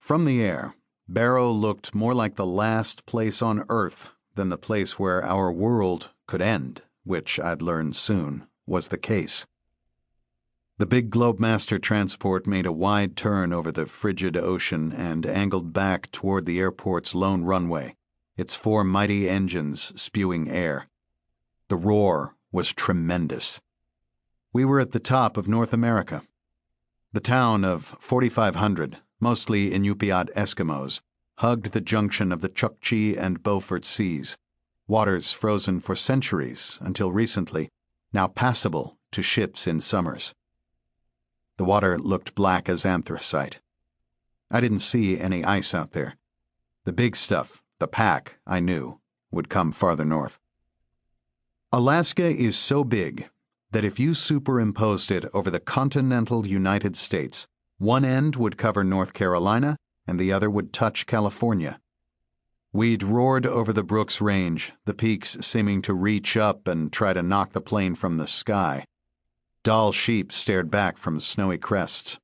From the air, Barrow looked more like the last place on Earth than the place where our world could end, which I'd learned soon was the case. The big Globemaster transport made a wide turn over the frigid ocean and angled back toward the airport's lone runway, its 4 mighty engines spewing air. The roar was tremendous. We were at the top of North America. The town of 4,500, mostly Inupiat Eskimos, hugged the junction of the Chukchi and Beaufort Seas, waters frozen for centuries until recently, now passable to ships in summers. The water looked black as anthracite. I didn't see any ice out there. The big stuff, the pack, I knew, would come farther north. Alaska is so big that if you superimposed it over the continental United States, one end would cover North Carolina and the other would touch California. We'd roared over the Brooks Range, the peaks seeming to reach up and try to knock the plane from the sky. Dull sheep stared back from snowy crests.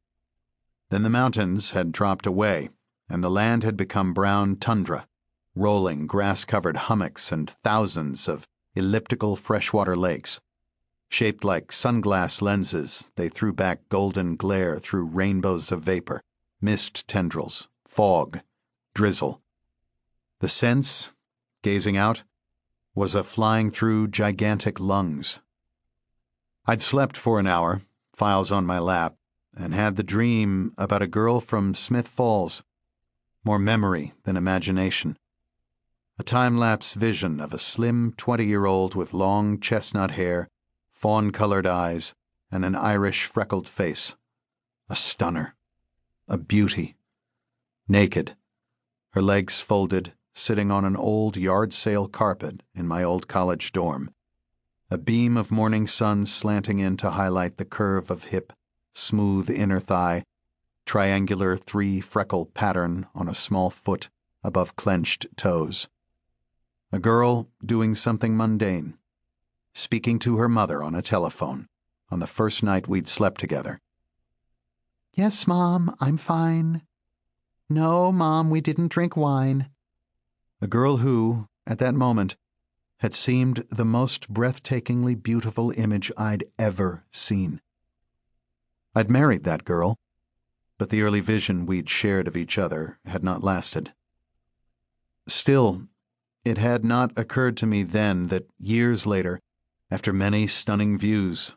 Then the mountains had dropped away, and the land had become brown tundra, rolling grass-covered hummocks and thousands of elliptical freshwater lakes. Shaped like sunglass lenses, they threw back golden glare through rainbows of vapor, mist tendrils, fog, drizzle. The sense, gazing out, was of flying through gigantic lungs. I'd slept for an hour, files on my lap, and had the dream about a girl from Smith Falls. More memory than imagination. A time-lapse vision of a slim 20-year-old with long chestnut hair, fawn-colored eyes, and an Irish freckled face. A stunner. A beauty. Naked. Her legs folded, sitting on an old yard sale carpet in my old college dorm. A beam of morning sun slanting in to highlight the curve of hip, smooth inner thigh, triangular 3-freckle pattern on a small foot above clenched toes. A girl doing something mundane, speaking to her mother on a telephone on the first night we'd slept together. "Yes, Mom, I'm fine." "No, Mom, we didn't drink wine." A girl who, at that moment, had seemed the most breathtakingly beautiful image I'd ever seen. I'd married that girl, but the early vision we'd shared of each other had not lasted. Still, it had not occurred to me then that years later, after many stunning views,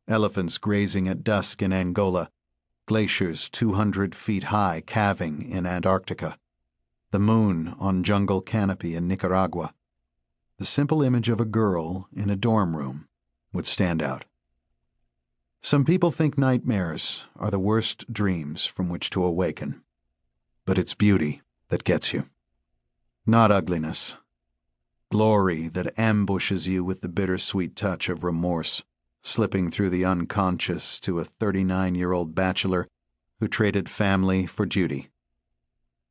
elephants grazing at dusk in Angola, glaciers 200 feet high calving in Antarctica, the moon on jungle canopy in Nicaragua, the simple image of a girl in a dorm room would stand out. Some people think nightmares are the worst dreams from which to awaken, but it's beauty that gets you. Not ugliness. Glory that ambushes you with the bittersweet touch of remorse, slipping through the unconscious to a 39-year-old bachelor who traded family for duty.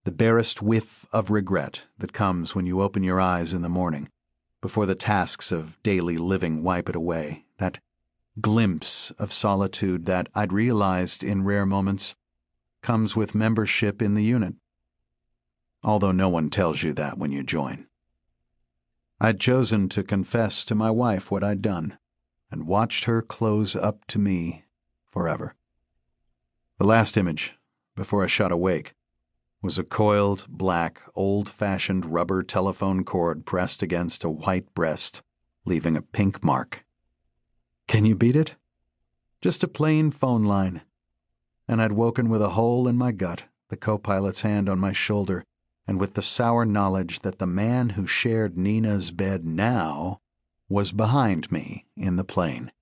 The barest whiff of regret that comes when you open your eyes in the morning, before the tasks of daily living wipe it away, that glimpse of solitude that I'd realized in rare moments comes with membership in the unit. Although no one tells you that when you join. I'd chosen to confess to my wife what I'd done, and watched her close up to me forever. The last image, before I shot awake, was a coiled, black, old-fashioned rubber telephone cord pressed against a white breast, leaving a pink mark. Can you beat it? Just a plain phone line. And I'd woken with a hole in my gut, the co-pilot's hand on my shoulder, and with the sour knowledge that the man who shared Nina's bed now was behind me in the plane.